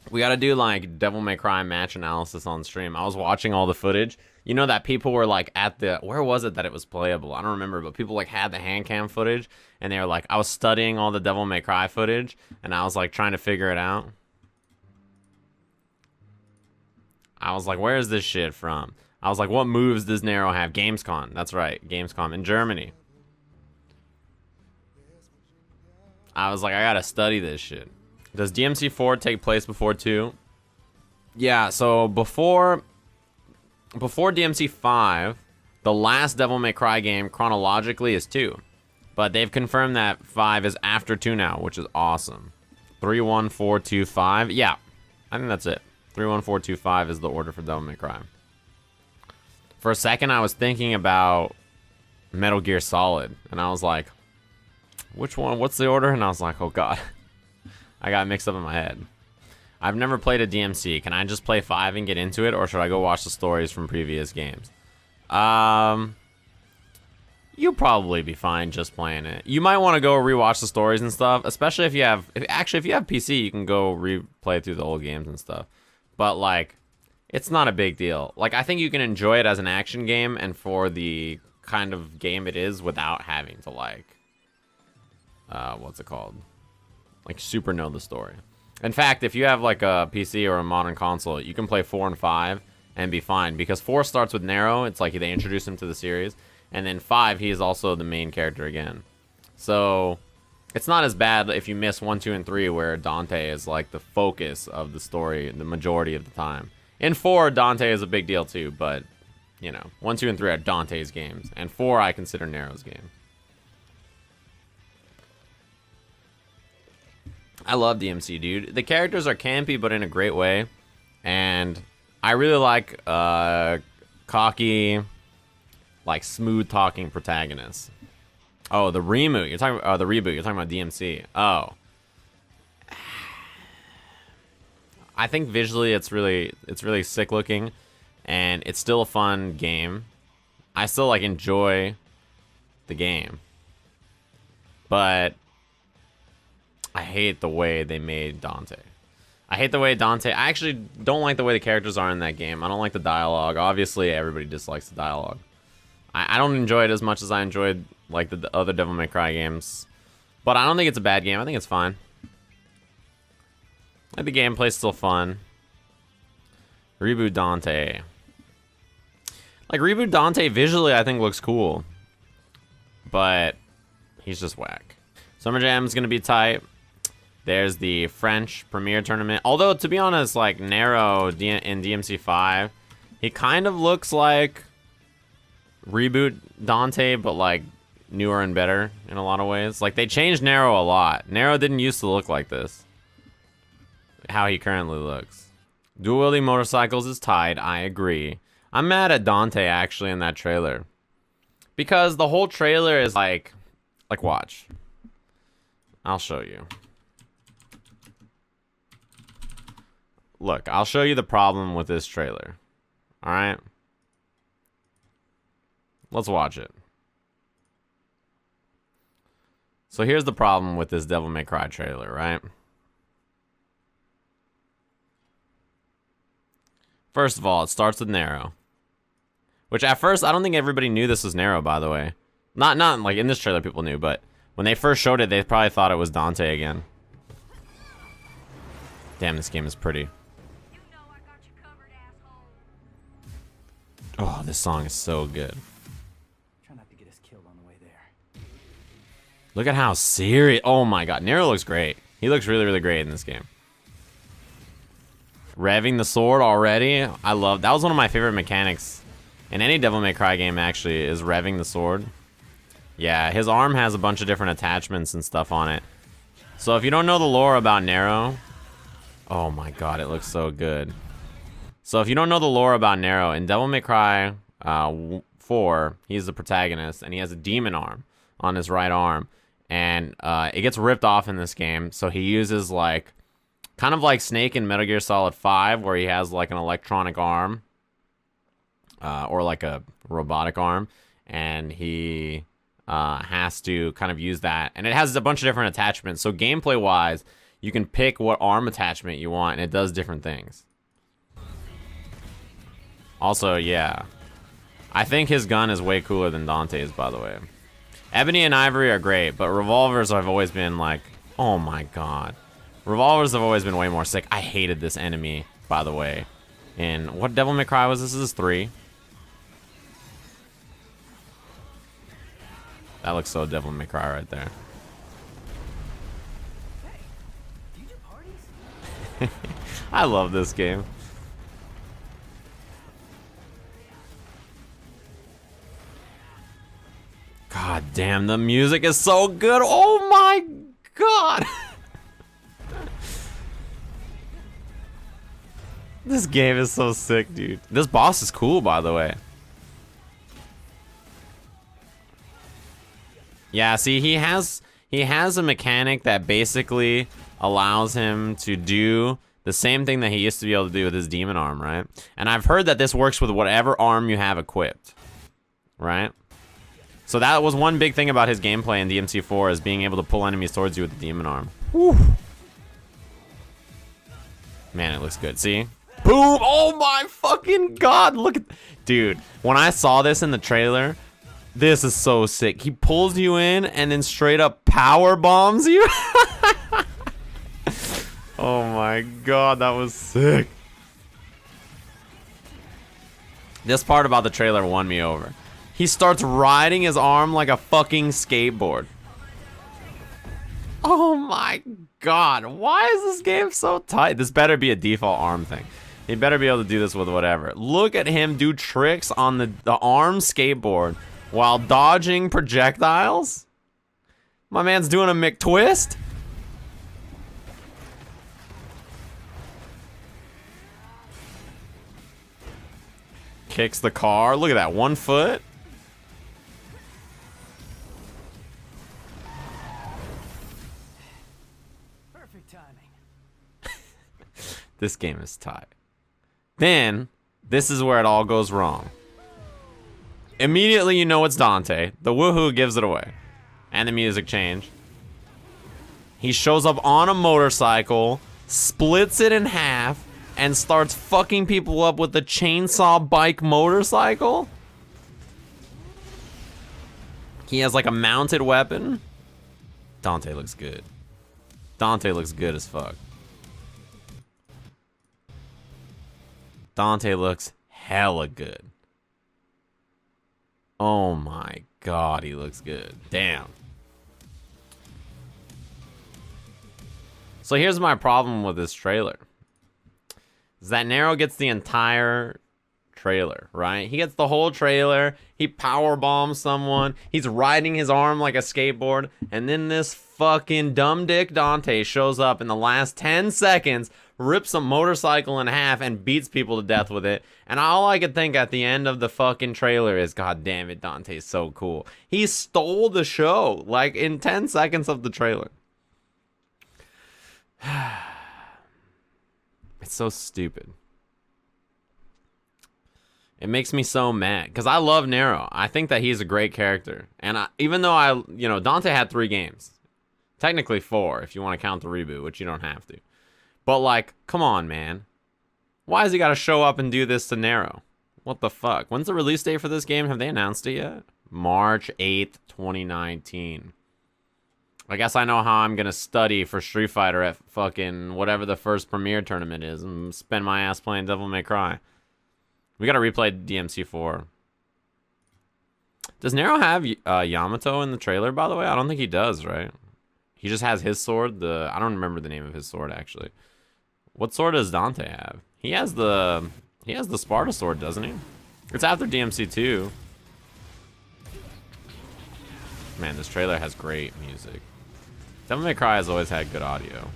We gotta do like Devil May Cry match analysis on stream. I was watching all the footage. You know that people were like at the, where was it that it was playable? I don't remember, but people like had the hand cam footage and they were like, I was studying all the Devil May Cry footage and I was like trying to figure it out. I was like, where is this shit from? I was like, what moves does Nero have? Gamescom. That's right, Gamescom in Germany. I was like, I gotta study this shit. Does DMC4 take place before 2? Yeah, so before DMC5, the last Devil May Cry game chronologically is 2. But they've confirmed that 5 is after 2 now, which is awesome. 3, 1, 4, 2, 5. Yeah, I think that's it. 3, 1, 4, 2, 5 is the order for Devil May Cry. For a second, I was thinking about Metal Gear Solid, and I was like, which one? What's the order? And I was like, oh god. I got mixed up in my head. I've never played a DMC. Can I just play 5 and get into it, or should I go watch the stories from previous games? You'll probably be fine just playing it. You might want to go rewatch the stories and stuff, especially if you have... Actually, if you have PC, you can go replay through the old games and stuff. But, like, it's not a big deal. Like, I think you can enjoy it as an action game and for the kind of game it is without having to, like... what's it called? Like, super know the story. In fact, if you have like a PC or a modern console, you can play 4 and 5 and be fine, because 4 starts with Nero. It's like they introduce him to the series, and then 5, he is also the main character again. So it's not as bad if you miss 1, 2, and 3, where Dante is like the focus of the story the majority of the time. In 4, Dante is a big deal too, but you know, 1, 2, and 3 are Dante's games, and 4 I consider Nero's game. I love DMC, dude. The characters are campy, but in a great way. And I really like cocky, like smooth-talking protagonists. Oh, the reboot. You're talking about the reboot. You're talking about DMC. Oh, I think visually it's really sick looking, and it's still a fun game. I still like enjoy the game, but I hate the way they made Dante. I hate the way Dante... I actually don't like the way the characters are in that game. I don't like the dialogue. Obviously, everybody dislikes the dialogue. I don't enjoy it as much as I enjoyed like the other Devil May Cry games. But I don't think it's a bad game. I think it's fine. Like, the gameplay's still fun. Reboot Dante. Like, Reboot Dante visually I think looks cool. But he's just whack. Summer Jam's gonna be tight. There's the French Premier Tournament. Although, to be honest, like, Nero in DMC5, he kind of looks like Reboot Dante, but, like, newer and better in a lot of ways. Like, they changed Nero a lot. Nero didn't used to look like this. How he currently looks. Dual wielding motorcycles is tied, I agree. I'm mad at Dante, actually, in that trailer. Because the whole trailer is like, watch. I'll show you. Look, I'll show you the problem with this trailer. Alright? Let's watch it. So here's the problem with this Devil May Cry trailer, right? First of all, it starts with Nero. Which at first, I don't think everybody knew this was Nero, by the way. Not like in this trailer people knew, but when they first showed it, they probably thought it was Dante again. Damn, this game is pretty. Oh, this song is so good. Try not to get us killed on the way there. Look at how serious. Oh my god, Nero looks great. He looks really, really great in this game. Revving the sword already. I love that. Was one of my favorite mechanics in any Devil May Cry game, actually, is revving the sword. Yeah, his arm has a bunch of different attachments and stuff on it. So if you don't know the lore about Nero, oh my god, it looks so good. So if you don't know the lore about Nero, in Devil May Cry 4, he's the protagonist, and he has a demon arm on his right arm. And it gets ripped off in this game, so he uses, like, kind of like Snake in Metal Gear Solid 5, where he has, like, an electronic arm. Or, like, a robotic arm. And he has to kind of use that. And it has a bunch of different attachments. So gameplay-wise, you can pick what arm attachment you want, and it does different things. Also, yeah. I think his gun is way cooler than Dante's, by the way. Ebony and Ivory are great, but revolvers have always been like, oh my god. Revolvers have always been way more sick. I hated this enemy, by the way. And what Devil May Cry was this? This is 3. That looks so Devil May Cry right there. Hey, do you do parties? I love this game. God damn, the music is so good. Oh my god. This game is so sick, dude. This boss is cool, by the way. Yeah, see, he has a mechanic that basically allows him to do the same thing that he used to be able to do with his demon arm, right? And I've heard that this works with whatever arm you have equipped, right? So that was one big thing about his gameplay in DMC4 is being able to pull enemies towards you with the demon arm. Whew. Man, it looks good. See? Boom! Oh my fucking god! Look at... Dude, when I saw this in the trailer, this is so sick. He pulls you in and then straight up power bombs you. Oh my god, that was sick. This part about the trailer won me over. He starts riding his arm like a fucking skateboard. Oh my god, why is this game so tight? This better be a default arm thing. He better be able to do this with whatever. Look at him do tricks on the arm skateboard while dodging projectiles. My man's doing a McTwist. Kicks the car. Look at that, 1 foot. Perfect timing. This game is tight. Then, this is where it all goes wrong. Immediately you know it's Dante. The woohoo gives it away. And the music change. He shows up on a motorcycle, splits it in half, and starts fucking people up with the chainsaw bike motorcycle. He has like a mounted weapon. Dante looks good. Dante looks good as fuck. Dante looks hella good. Oh my god, he looks good. Damn. So here's my problem with this trailer. Is that Nero gets the entire trailer, right? He gets the whole trailer. He power bombs someone. He's riding his arm like a skateboard. And then this fucking dumb dick Dante shows up in the last 10 seconds, rips a motorcycle in half, and beats people to death with it. And all I could think at the end of the fucking trailer is, god damn it, Dante's so cool. He stole the show, like, in 10 seconds of the trailer. It's so stupid. It makes me so mad because I love Nero. I think that he's a great character. And even though Dante had 3 games, technically 4 if you want to count the reboot, which you don't have to. But like, come on, man. Why has he got to show up and do this to Nero? What the fuck? When's the release date for this game? Have they announced it yet? March 8th, 2019. I guess I know how I'm going to study for Street Fighter at fucking whatever the first premiere tournament is and spend my ass playing Devil May Cry. We got to replay DMC4. Does Nero have Yamato in the trailer, by the way? I don't think he does, right? He just has his sword. I don't remember the name of his sword, actually. What sword does Dante have? He has the Sparta sword, doesn't he? It's after DMC2. Man, this trailer has great music. Devil May Cry has always had good audio.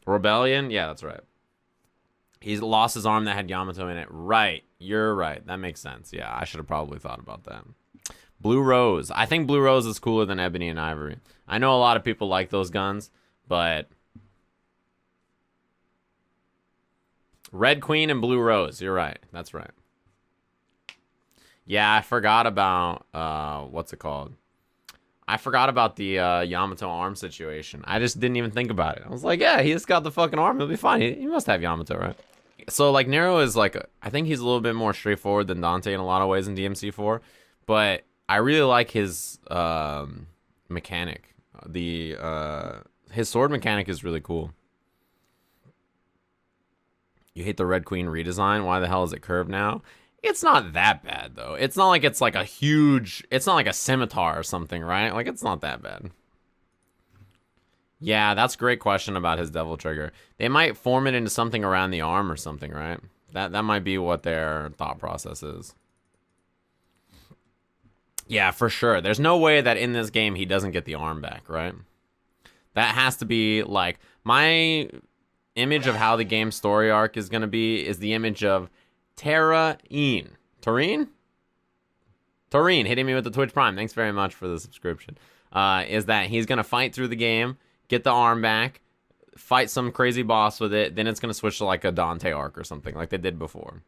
Rebellion? Yeah, that's right. He's lost his arm that had Yamato in it. Right. You're right. That makes sense. Yeah, I should have probably thought about that. Blue Rose. I think Blue Rose is cooler than Ebony and Ivory. I know a lot of people like those guns, but... Red Queen and Blue Rose. You're right. That's right. Yeah, I forgot about... what's it called? I forgot about the Yamato arm situation. I just didn't even think about it. I was like, yeah, he just got the fucking arm. He'll be fine. He must have Yamato, right? So, like, Nero is, like, I think he's a little bit more straightforward than Dante in a lot of ways in DMC4. But I really like his mechanic. His sword mechanic is really cool. You hate the Red Queen redesign? Why the hell is it curved now? It's not that bad, though. It's not like it's like a huge... It's not like a scimitar or something, right? Like, it's not that bad. Yeah, that's a great question about his Devil Trigger. They might form it into something around the arm or something, right? That might be what their thought process is. Yeah, for sure. There's no way that in this game he doesn't get the arm back, right? That has to be, like... My image of how the game's story arc is going to be is the image of... Tareen hitting me with the Twitch Prime. Thanks very much for the subscription. Is that he's going to fight through the game, get the arm back, fight some crazy boss with it, then it's going to switch to like a Dante arc or something like they did before.